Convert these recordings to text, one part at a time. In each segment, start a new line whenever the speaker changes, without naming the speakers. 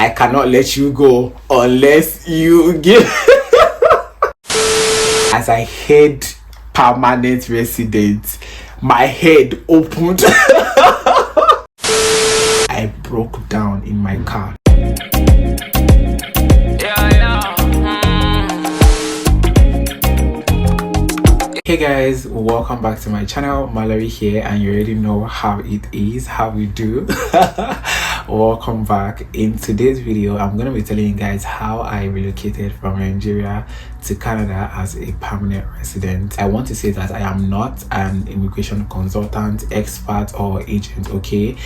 I cannot let you go unless you give. As I heard permanent resident, my head opened. I broke down in my car. Hey guys, welcome back to my channel. Mallory here, and you already know how it is, how we do. Welcome back. In today's video, I'm going to be telling you guys how I relocated from Nigeria to Canada as a permanent resident. I want to say that I am not an immigration consultant, expert, or agent, okay?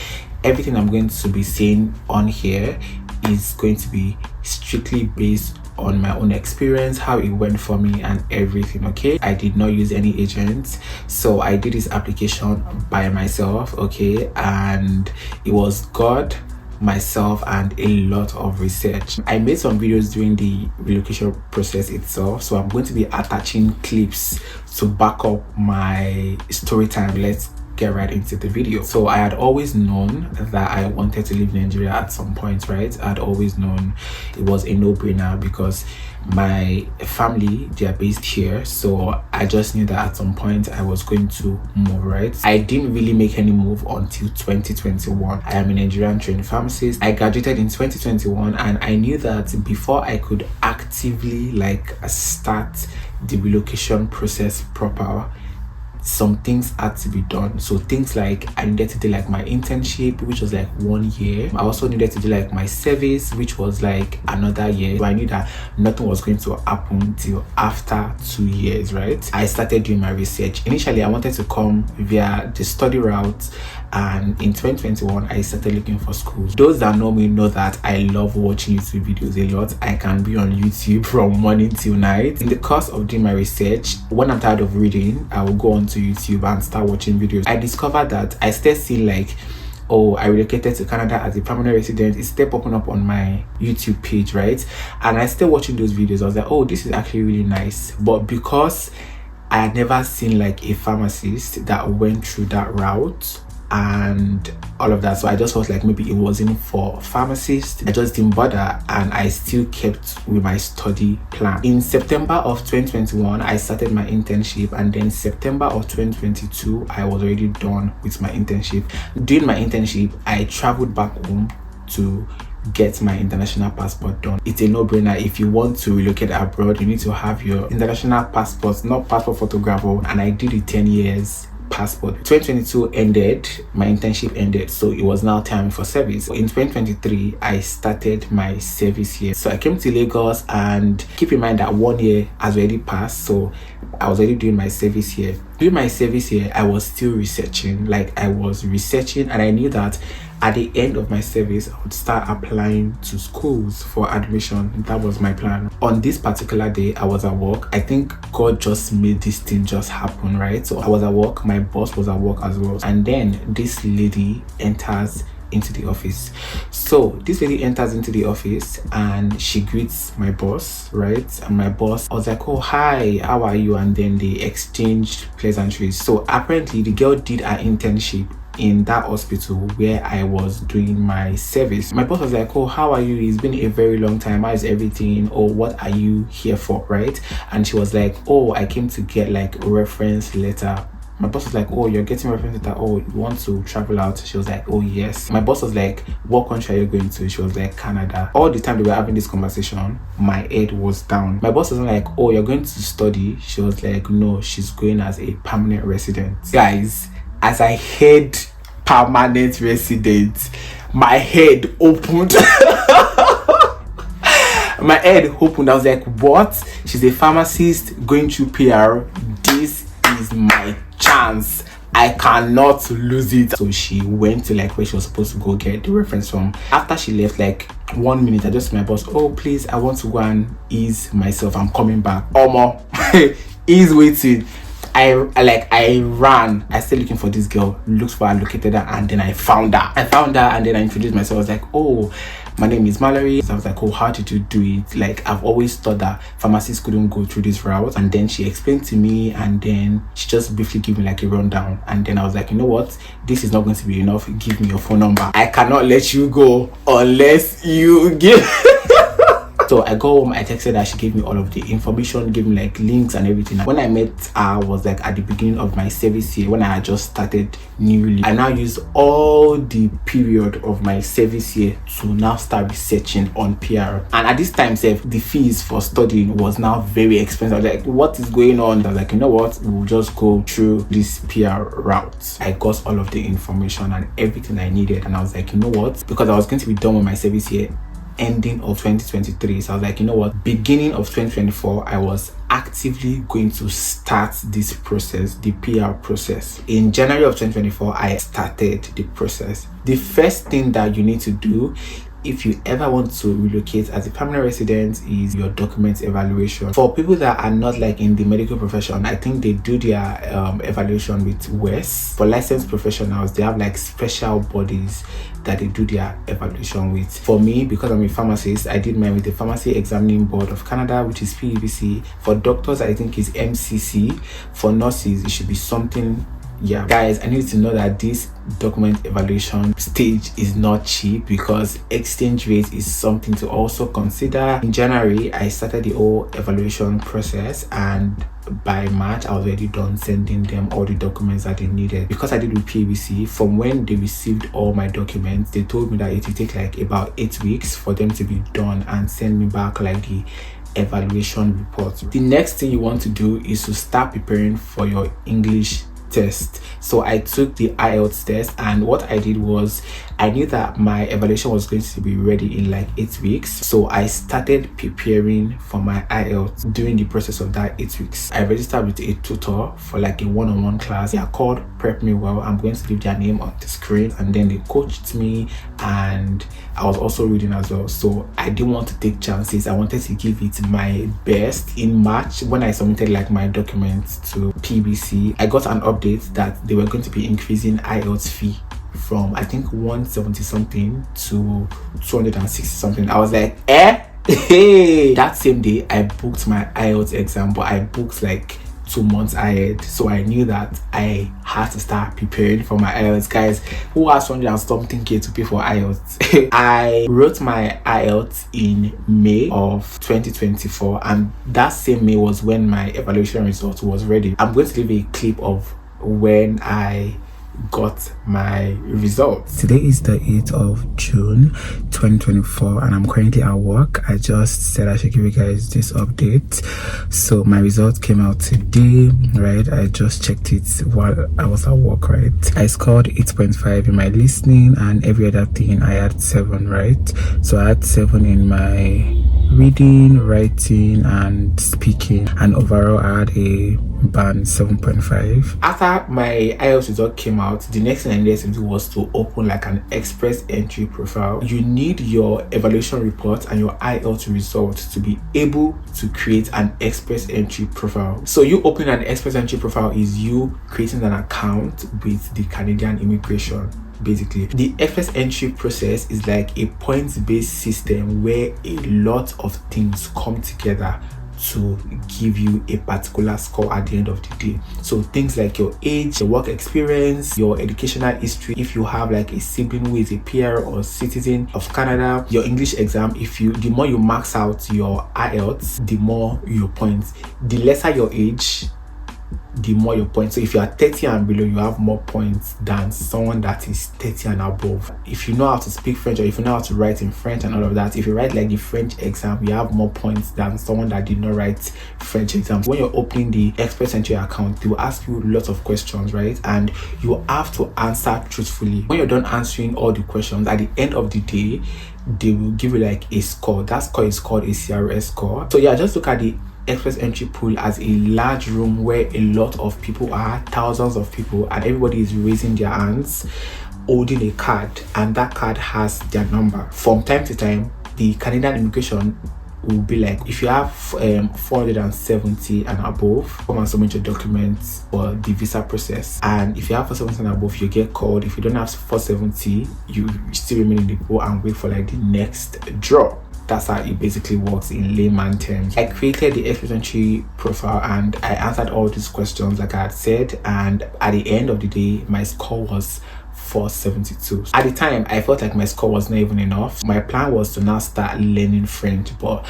Everything I'm going to be saying on here is going to be strictly based on my own experience, how it went for me and everything, okay? I did not use any agents, so I did this application by myself, okay? And it was God, myself, and a lot of research. I made some videos during the relocation process itself, so I'm going to be attaching clips to back up my story time. Let's get right into the video. So I had always known that I wanted to live in Nigeria at some point, right? I'd always known it was a no-brainer because my family, they are based here, so I just knew that at some point I was going to move, right? I didn't really make any move until 2021. I am a Nigerian trained pharmacist. I graduated in 2021, and I knew that before I could actively start the relocation process proper, some things had to be done. So things like I needed to do my internship, which was 1 year. I also needed to do my service, which was another year. So I knew that nothing was going to happen till after 2 years, right? I started doing my research. Initially I wanted to come via the study route, and in 2021 I started looking for schools. Those that know me know that I love watching YouTube videos a lot. I can be on YouTube from morning till night. In the course of doing my research, when I'm tired of reading, I will go on to YouTube and start watching videos. I discovered that I still see oh, I relocated to Canada as a permanent resident. It's still popping up on my YouTube page, right? And I still watching those videos. I was like, oh, this is actually really nice. But because I had never seen a pharmacist that went through that route and all of that, so I just felt maybe it wasn't for pharmacists. I just didn't bother, and I still kept with my study plan. In September of 2021 I started my internship, and then September of 2022 I was already done with my internship. During my internship I traveled back home to get my international passport done. It's a no-brainer. If you want to relocate abroad, you need to have your international passport, not passport photographer, and I did it 10 years passport. 2022 ended, my internship ended, so it was now time for service. In 2023 I started my service here. So I came to Lagos, and keep in mind that 1 year has already passed, so I was already doing my service here. During my service here I was still researching, and I knew that at the end of my service I would start applying to schools for admission. That was my plan. On this particular day I was at work. I think God just made this thing just happen, right? So I was at work, my boss was at work as well, and then this lady enters into the office. So this lady enters into the office and she greets my boss, right? And my boss was like, oh, hi, how are you? And then they exchanged pleasantries. So apparently the girl did her internship in that hospital where I was doing my service. My boss was like, oh, how are you? It's been a very long time. How is everything? Or what are you here for, right? And she was like, oh, I came to get a reference letter. My boss was like, oh, you're getting reference letter. Oh, you want to travel out? She was like, oh, yes. My boss was like, what country are you going to? She was like, Canada. All the time they were having this conversation, my head was down. My boss was like, oh, you're going to study? She was like, no, she's going as a permanent resident. Guys, as I heard permanent resident, my head opened. My head opened. I was like, what? She's a pharmacist going through PR. This is my chance. I cannot lose it. So she went to where she was supposed to go get the reference from. After she left 1 minute, I just told my boss, oh, please, I want to go and ease myself. I'm coming back. Omo, he's waiting. I ran. I started looking for this girl, looked for her, located her, and then I found her. And then I introduced myself. I was like, oh, my name is Mallory. So I was like, oh, how did you do it? Like, I've always thought that pharmacists couldn't go through this route. And then she explained to me, and then she just briefly gave me like a rundown. And then I was like, you know what, this is not going to be enough. Give me your phone number. I cannot let you go unless you give So I go home, I texted her, she gave me all of the information, gave me like links and everything. When I met her was like at the beginning of my service year, when I had just started newly. I now used all the period of my service year to now start researching on PR. And at this time, the fees for studying was now very expensive. I was like, what is going on? I was like, you know what, we'll just go through this PR route. I got all of the information and everything I needed, and I was like, you know what, because I was going to be done with my service year ending of 2023, so I was like, you know what, beginning of 2024 I was actively going to start this process, the PR process. In January of 2024 I started the process. The first thing that you need to do if you ever want to relocate as a permanent resident is your document evaluation. For people that are not like in the medical profession, I think they do their evaluation with WES. For licensed professionals, they have like special bodies that they do their evaluation with. For me, because I'm a pharmacist, I did mine with the Pharmacy Examining Board of Canada, which is PEBC. For doctors, I think it's MCC. For nurses, it should be something. Yeah, guys, I need to know that this document evaluation stage is not cheap, because exchange rate is something to also consider. In January, I started the whole evaluation process, and by March, I was already done sending them all the documents that they needed. Because I did with PABC, from when they received all my documents, they told me that it would take like about 8 weeks for them to be done and send me back like the evaluation report. The next thing you want to do is to start preparing for your English test. So I took the IELTS test, and what I did was I knew that my evaluation was going to be ready in like 8 weeks, so I started preparing for my IELTS during the process of that 8 weeks. I registered with a tutor for like a one-on-one class. They are called Prep Me Well. I'm going to leave their name on the screen, and then they coached me, and I was also reading as well. So I didn't want to take chances. I wanted to give it my best. In March, when I submitted like my documents to PBC, I got an update that they were going to be increasing IELTS fee from I think 170 something to 260 something. I was like, hey. That same day I booked my IELTS exam, but I booked like 2 months ahead, so I knew that I had to start preparing for my IELTS. Guys, who has 100 and something K to pay for IELTS? I wrote my IELTS in May of 2024, and that same May was when my evaluation result was ready. I'm going to leave a clip of when I got my results. Today is the 8th of June 2024, and I'm currently at work. I just said I should give you guys this update. So my results came out today, right? I just checked it while I was at work, right? I scored 8.5 in my listening, and every other thing I had 7, right? So I had 7 in my reading, writing, and speaking, and overall I had a band 7.5. After my IELTS result came out, the next thing I needed to do was to open like an express entry profile. You need your evaluation report and your IELTS results to be able to create an express entry profile. So you opening an express entry profile is you creating an account with the Canadian immigration. Basically, the express entry process is like a points-based system where a lot of things come together to give you a particular score at the end of the day. So things like your age, your work experience, your educational history, if you have like a sibling who is a PR or citizen of Canada, your English exam, the more you max out your IELTS, the more your points. The lesser your age, the more your points. So if you are 30 and below, you have more points than someone that is 30 and above. If you know how to speak French, or if you know how to write in French and all of that, if you write like the French exam, you have more points than someone that did not write French exams. When you're opening the express entry account, they will ask you lots of questions, right? And you have to answer truthfully. When you're done answering all the questions, at the end of the day, they will give you like a score. That score is called a CRS score. So yeah, just look at the express entry pool as a large room where a lot of people are, thousands of people, and everybody is raising their hands, holding a card, and that card has their number. From time to time, the Canadian immigration will be like, if you have 470 and above, come and submit your documents for the visa process. And if you have 470 and above, you get called. If you don't have 470, you still remain in the pool and wait for like the next draw. That's how it basically works in layman terms. I created the expert entry profile and I answered all these questions like I had said, and at the end of the day my score was 472. At the time I felt like my score was not even enough. My plan was to now start learning French, but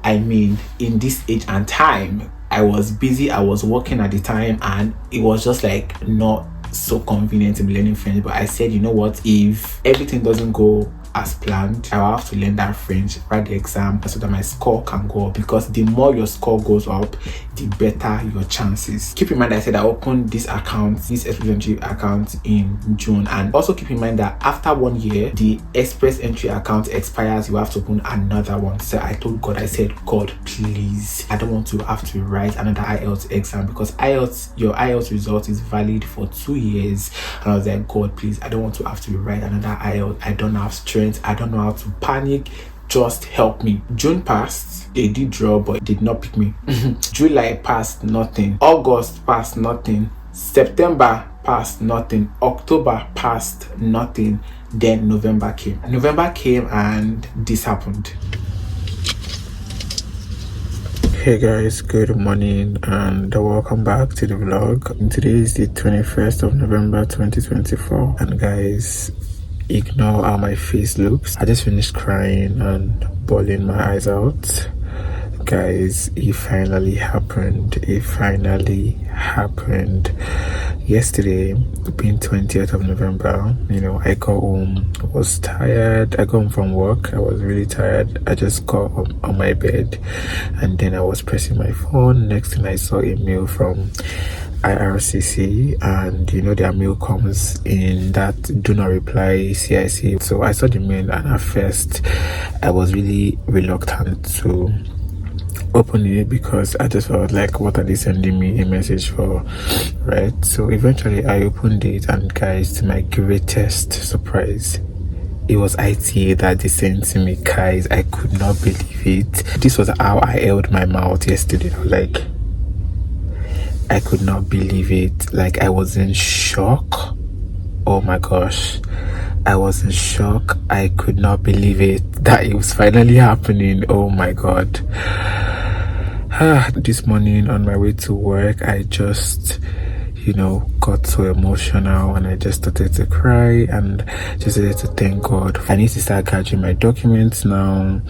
I mean, in this age and time, I was busy, I was working at the time, and it was just like not so convenient to be learning French. But I said, you know what, if everything doesn't go as planned, I will have to learn that French, write the exam so that my score can go up, because the more your score goes up, the better your chances. Keep in mind I said I opened this express entry account in June, and also keep in mind that after 1 year the express entry account expires. You have to open another one. So I told God, I said, God, please, I don't want to have to write another IELTS exam, because your IELTS result is valid for 2 years. And I was like, God, please, I don't want to have to write another IELTS. I don't have strength, I don't know how to panic, just help me. June passed, they did draw but did not pick me. July passed, nothing. August passed, nothing. September passed, nothing. October passed, nothing. Then November came and this happened. Hey guys, good morning and welcome back to the vlog. Today is the 21st of November 2024, and guys, ignore how my face looks. I just finished crying and bawling my eyes out. Guys, it finally happened. Yesterday, being 20th of November, I got home, I was tired. I got home from work, I was really tired. I just got on my bed and then I was pressing my phone. Next thing I saw a mail from IRCC, and their mail comes in that do not reply CIC. So I saw the mail, and at first I was really reluctant to open it because I just felt like, what are they sending me a message for, right? So eventually I opened it, and guys, to my greatest surprise, it was ITA that they sent to me. Guys, I could not believe it. This was how I held my mouth yesterday. Like, I could not believe it. Like, I was in shock. Oh my gosh, I was in shock. I could not believe it that it was finally happening. Oh my god. This morning on my way to work, I just got so emotional, and I just started to cry and just started to thank God. I need to start gathering my documents now,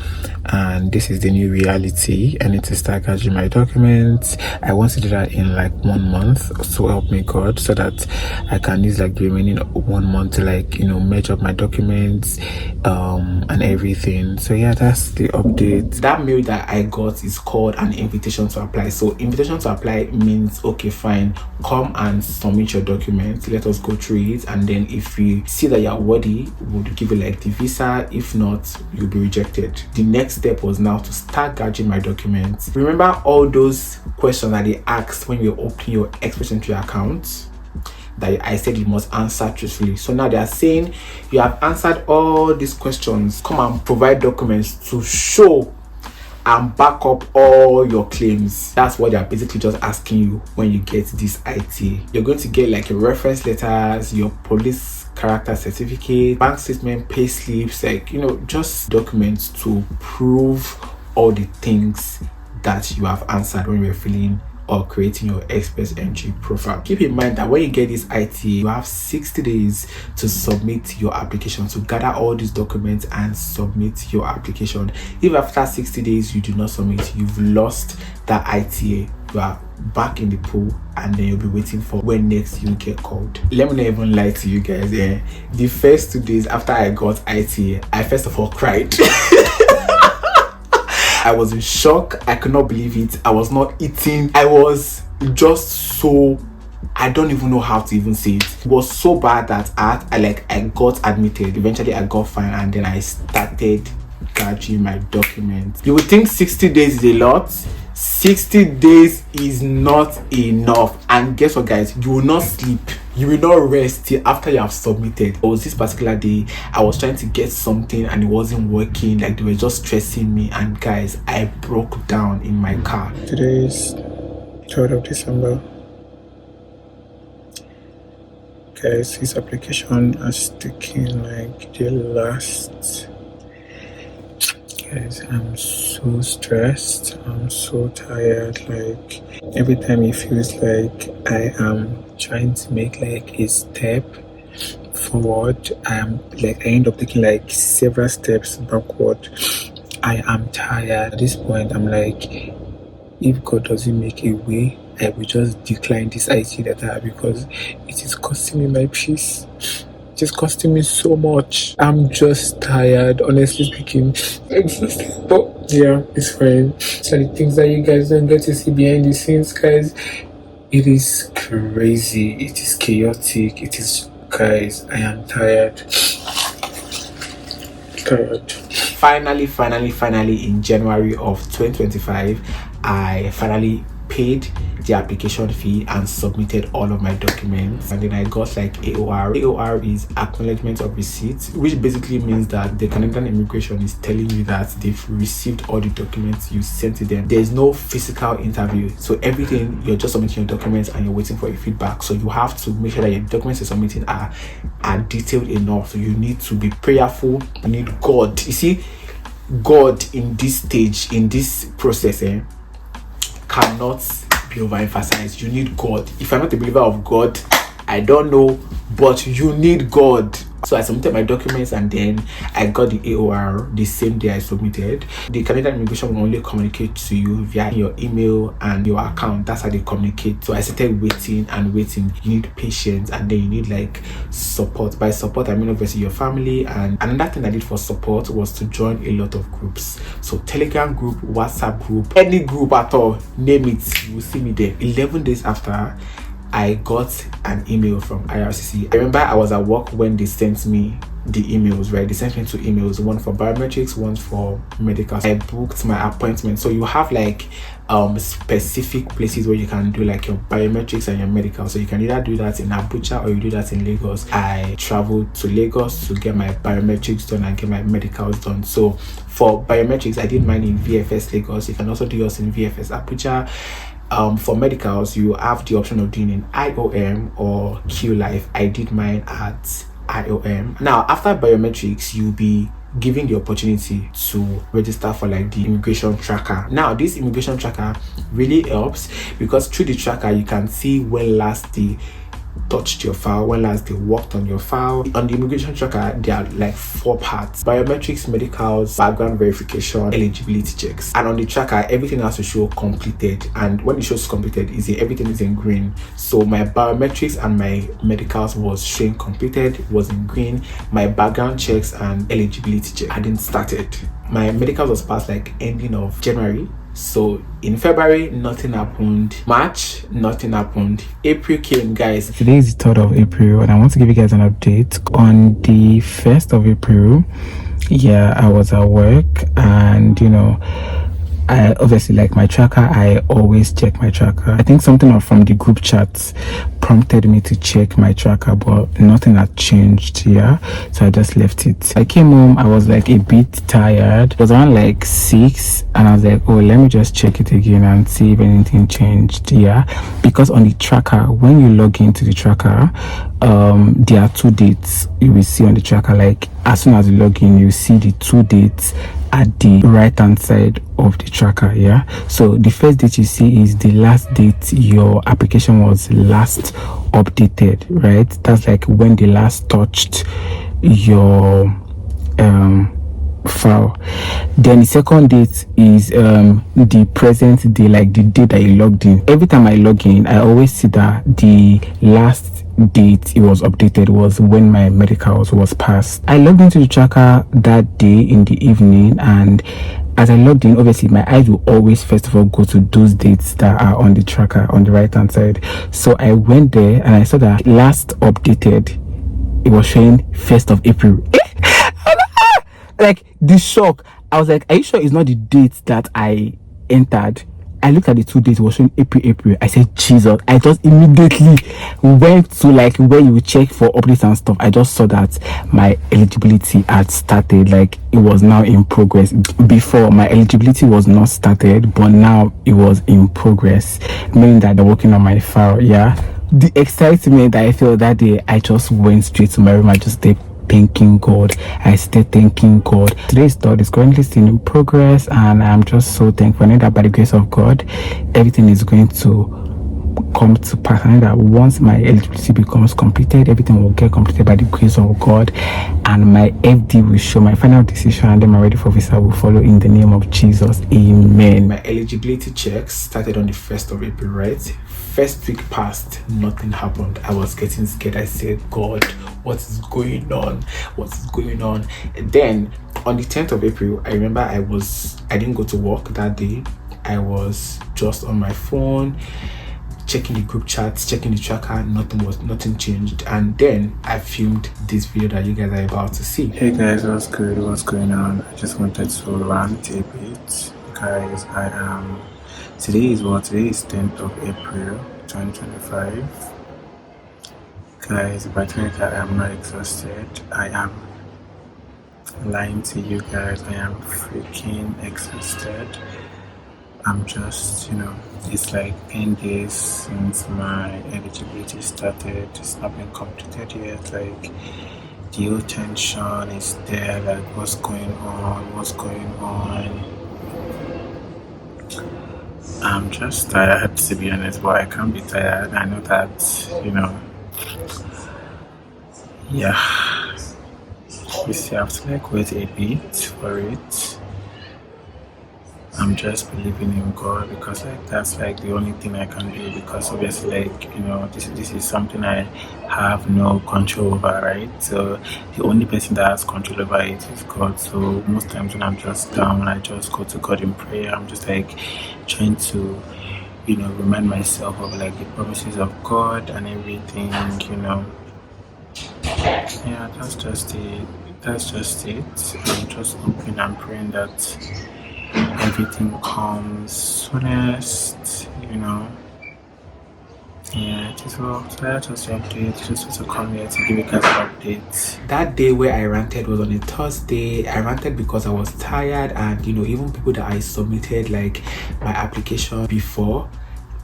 and this is the new reality. I need to start gathering my documents. I want to do that in like 1 month, so help me God, so that I can use like the remaining 1 month to merge up my documents and everything. So yeah, that's the update. That mail that I got is called an invitation to apply. So invitation to apply means, okay, fine, come and submit your documents, let us go through it, and then if we see that you're worthy, we'll give you like the visa. If not, you'll be rejected. The next step was now to start gathering my documents. Remember all those questions that they asked when you open your express entry account that I said you must answer truthfully? So now they are saying you have answered all these questions, come and provide documents to show and back up all your claims. That's what they're basically just asking you when you get this IT. You're going to get like your reference letters, your police character certificate, bank statement, pay slips, just documents to prove all the things that you have answered when you're filling or creating your express entry profile. Keep in mind that when you get this IT, you have 60 days to submit your application, to gather all these documents and submit your application. If after 60 days you do not submit, you've lost that ITA. You are back in the pool, and then you'll be waiting for when next you get called. Let me not even lie to you guys. The first 2 days after I got ITA, I first of all cried. I was in shock. I could not believe it. I was not eating. I was just so, I don't even know how to even say it. It was so bad that I got admitted. Eventually I got fine, and then I started gathering my documents. You would think 60 days is a lot. 60 days is not enough. And guess what, guys? You will not sleep. You will not rest till after you have submitted. There was this particular day I was trying to get something and it wasn't working, like they were just stressing me, and guys, I broke down in my car. Today is 3rd of December. Guys, this application has taken like the last. Guys, I'm so stressed, I'm so tired. Like every time it feels like I am trying to make like a step forward, I end up taking like several steps backward. I am tired. At this point, I'm like, if God doesn't make a way, I will just decline this IT data because it is costing me my peace. It is costing me so much. I'm just tired, honestly speaking. Exhausted. But yeah, it's fine. So the things that you guys don't get to see behind the scenes, guys, it is crazy. It is chaotic. It is, guys, I am tired. Tired. Finally, in January of 2025, I finally paid the application fee and submitted all of my documents, and then I got like AOR. AOR is acknowledgement of receipt, which basically means that the Canadian immigration is telling you that they've received all the documents you sent to them. There's no physical interview, so everything, you're just submitting your documents and you're waiting for a feedback. So you have to make sure that your documents you're submitting are detailed enough. So you need to be prayerful. You need God. You see, God in this stage, in this process, cannot be overemphasized. You need God. If you're not a believer of God, I don't know, but you need God. So I submitted my documents and then I got the AOR the same day I submitted. The Canadian immigration will only communicate to you via your email and your account. That's how they communicate. So I started waiting and waiting. You need patience, and then you need like support. By support, I mean obviously your family. And another thing I did for support was to join a lot of groups. So Telegram group, WhatsApp group, any group at all, name it, you will see me there. 11 days after, I got an email from IRCC. I remember I was at work when they sent me the emails, right? They sent me 2 emails, one for biometrics, one for medical. I booked my appointment. So you have like specific places where you can do like your biometrics and your medical. So you can either do that in Abuja or you do that in Lagos. I traveled to Lagos to get my biometrics done and get my medicals done. So for biometrics, I did mine in VFS Lagos. You can also do yours in VFS Abuja. For medicals, you have the option of doing in IOM or QLife. I did mine at IOM. Now, after biometrics, you'll be given the opportunity to register for like the immigration tracker. Now, this immigration tracker really helps because through the tracker, you can see when last they touched your file, when last they worked on your file. On the immigration tracker, there are like 4 parts: biometrics, medicals, background verification, eligibility checks. And on the tracker, everything has to show completed, and when it shows completed, everything is in green. So my biometrics and my medicals was showing completed, was in green. My background checks and eligibility check hadn't started. My medicals was passed like ending of January. So in February, nothing happened. March, nothing happened. April came, guys. Today is the 3rd of April, and I want to give you guys an update. On the 1st of April, yeah, I was at work, and you know, I obviously like my tracker. I always check my tracker. I think something from the group chats prompted me to check my tracker, but nothing had changed. Yeah, so I just left it. I came home, I was like a bit tired. It was around like 6, and I was like, oh, let me just check it again and see if anything changed. Yeah, because on the tracker, when you log into the tracker, there are 2 dates you will see on the tracker. Like as soon as you log in, you see the 2 dates at the right hand side of the tracker. Yeah, so the first date you see is the last date your application was last updated, right? That's like when they last touched your file. Then the second date is the present day, like the day that you logged in. Every time I log in, I always see that the last date it was updated was when my medicals was passed. I logged into the tracker that day in the evening, and as I logged in, obviously my eyes will always first of all go to those dates that are on the tracker on the right hand side. So I went there and I saw that last updated, it was showing 1st of April. Like the shock, I was like, are you sure it's not the date that I entered?
I looked at the 2 dates, it was showing April. I said, Jesus. I just immediately went to like where you would check for updates and stuff. I just saw that my eligibility had started, like it was now in progress. Before, my eligibility was not started, but now it was in progress, meaning that they're working on my file. Yeah, the excitement that I felt that day, I just went straight to my room. I just did thanking God. I stayed thanking God. Today's thought is currently still in progress, and I'm just so thankful. I know that by the grace of God, everything is going to come to pass. I know that once my eligibility becomes completed, everything will get completed by the grace of God, and my FD will show my final decision, and then my ready for visa will follow in the name of Jesus. Amen.
My eligibility checks started on the 1st of April, right? First week passed, nothing happened. I was getting scared. I said, God, what is going on? What is going on? And then on the 10th of April, I remember I didn't go to work that day. I was just on my phone, checking the group chats, checking the tracker. Nothing changed. And then I filmed this video that you guys are about to see.
Hey guys, what's good? What's going on? I just wanted to rant a bit, guys. Today is 10th of April 2025. Guys, if I tell you that I am not exhausted, I am lying to you guys. I am freaking exhausted. I'm just, it's like 10 days since my eligibility started. It's not been completed yet. Like, the whole tension is there. Like, what's going on? I'm just tired, to be honest, but I can't be tired. I know that, yeah, we still have to like wait a bit for it. I'm just believing in God, because like that's like the only thing I can do, because obviously like this is something I have no control over, right? So the only person that has control over it is God. So most times when I'm just down, I just go to God in prayer. I'm just like trying to remind myself of like the promises of God and everything. Yeah, that's just it. I'm just hoping and praying that everything comes soonest, Yeah, just the update, just to come here to give you guys an update.
That day where I ranted was on a Thursday. I ranted because I was tired, and even people that I submitted like my application before,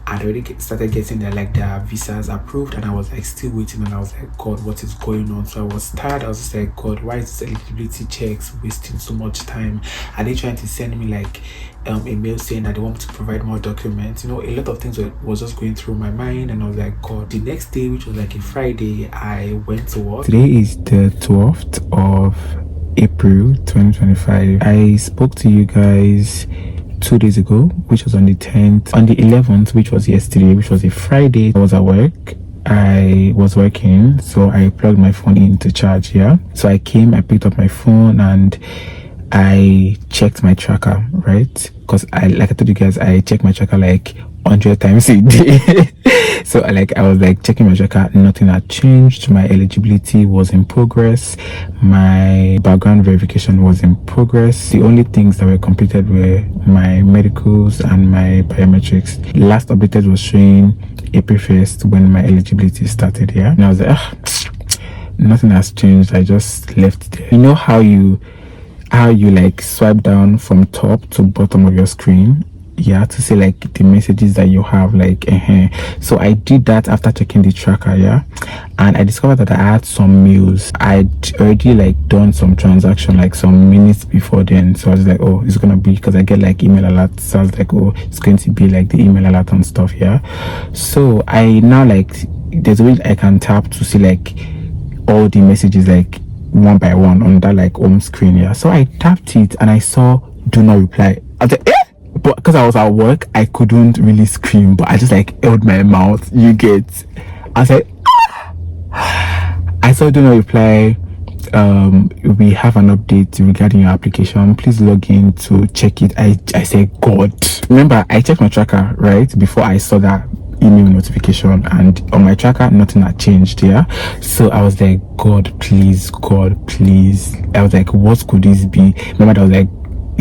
I'd already started getting their visas approved, and I was like still waiting, and I was like, God, what is going on? So I was tired. I was just like, God, why is this eligibility checks wasting so much time? Are they trying to send me like a mail saying that they want me to provide more documents? A lot of things was just going through my mind, and I was like, God. The next day, which was like a Friday, I went to work.
Today is the 12th of April 2025. I spoke to you guys 2 days ago, which was on the 10th. On the 11th, which was yesterday, which was a Friday, I was at work. I was working, so I plugged my phone in to charge. Yeah, so I picked up my phone, and I checked my tracker, right? Because I told you guys, I check my tracker like 100 times a day. So I was like checking my tracker, nothing had changed. My eligibility was in progress. My background verification was in progress. The only things that were completed were my medicals and my biometrics. Last updated was showing April 1st when my eligibility started. Yeah, and I was like, nothing has changed. I just left there. You know how you like swipe down from top to bottom of your screen, yeah, to see like the messages that you have, like so I did that after checking the tracker, yeah, and I discovered that I had some mails. I'd already like done some transaction like some minutes before then, so I was like, oh, it's gonna be, because I get like email alerts, so I was like, oh, it's going to be like the email alert and stuff, yeah. So I now like, there's a way I can tap to see like all the messages like one by one on that like home screen, yeah. So I tapped it and I saw do not reply. I was like, but because I was at work, I couldn't really scream, but I just like held my mouth, you get. I was like, I saw do not reply. We have an update regarding your application, please log in to check it. I said, God, remember I checked my tracker right before I saw that email notification, and on my tracker nothing had changed, yeah. So I was like, God please. I was like, what could this be? Remember, I was like,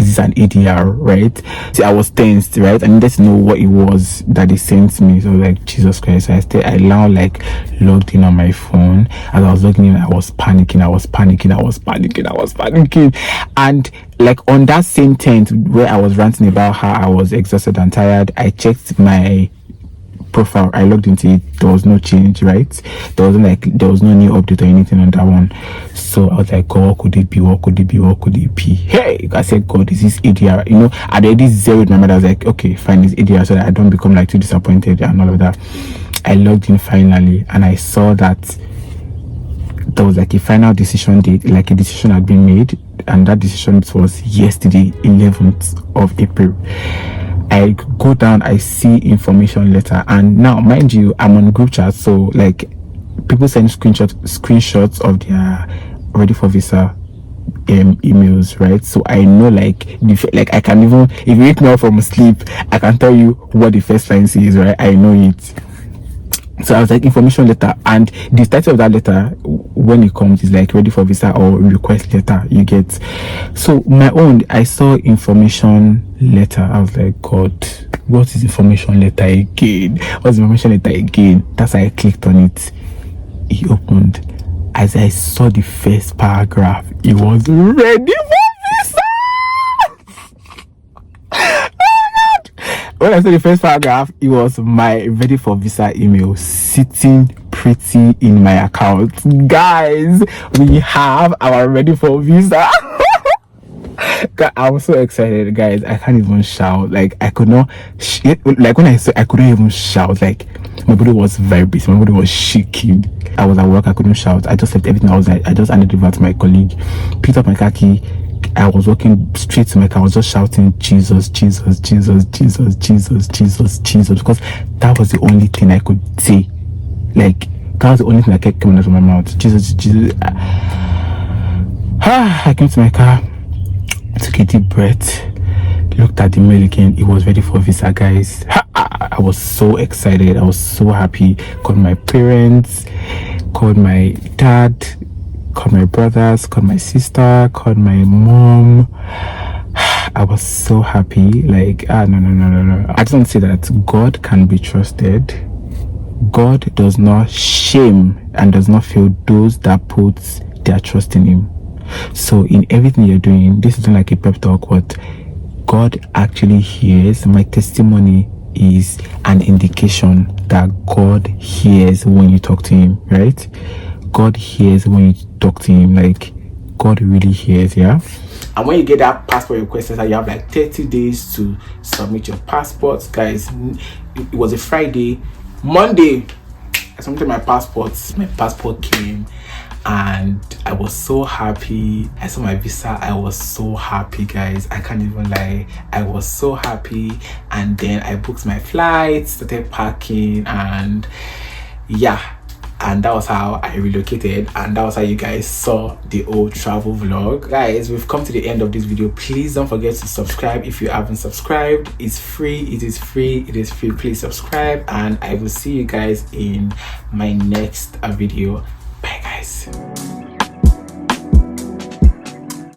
is this an ADR, right? See, I was tensed, right? I needed to know what it was that they sent me. So like, Jesus Christ, I now like logged in on my phone. As I was logging in, I was panicking, and like on that same tent where I was ranting about how I was exhausted and tired, I checked my profile. I logged into it. There was no change, right? There was no new update or anything on that one. So I was like, God, what could it be? Hey, I said, God, is this ADR? You know, I already zeroed my mind. I was like, okay, fine, it's ADR, so that I don't become like too disappointed and all of that. I logged in finally, and I saw that there was like a final decision date, like a decision had been made, and that decision was yesterday, 11th of April. I go down, I see information letter, and now mind you, I'm on group chat, so like people send screenshots of their ready for visa emails, right? So I know like I can even, if you wake me up from sleep, I can tell you what the first line says, right? I know it. So I was like, information letter, and the title of that letter when it comes is like ready for visa or request letter, you get. So my own, I saw information letter. I was like, God, what is information letter again? What's information letter again? That's why I clicked on it. It opened. As I saw the first paragraph, it was ready for visa. When I saw the first paragraph, it was my ready for visa email sitting pretty in my account. Guys, we have our ready for visa. I was so excited, guys. I can't even shout. Like, I could not like when I said, I couldn't even shout. Like, my body was vibrating, my body was shaking. I was at work, I couldn't shout. I just left everything. I just handed it over to my colleague, picked up my car key. I was walking straight to my car. I was just shouting, Jesus, Jesus, Jesus, Jesus, Jesus, Jesus, Jesus, because that was the only thing I could say. Like, that was the only thing that kept coming out of my mouth. Jesus, Jesus. I came to my car, took a deep breath, looked at the mail again. It was ready for visa, guys. I was so excited. I was so happy. Called my parents, called my dad, called my brothers, called my sister, called my mom. I was so happy. Like, no. I just want to say that God can be trusted. God does not shame and does not fail those that put their trust in him. So in everything you're doing, this isn't like a pep talk, but God actually hears. My testimony is an indication that God hears when you talk to him, right? God hears when you talk to him. Like, God really hears, yeah?
And when you get that passport request, you have like 30 days to submit your passports. Guys, it was a Friday. Monday, I submitted my passport. My passport came, and I was so happy. I saw my visa. I was so happy, guys. I can't even lie. I was so happy. And then I booked my flights, started packing, and yeah. And that was how I relocated, and that was how you guys saw the old travel vlog. Guys, we've come to the end of this video. Please don't forget to subscribe if you haven't subscribed. It's free. It is free. Please subscribe, and I will see you guys in my next video. Bye, guys.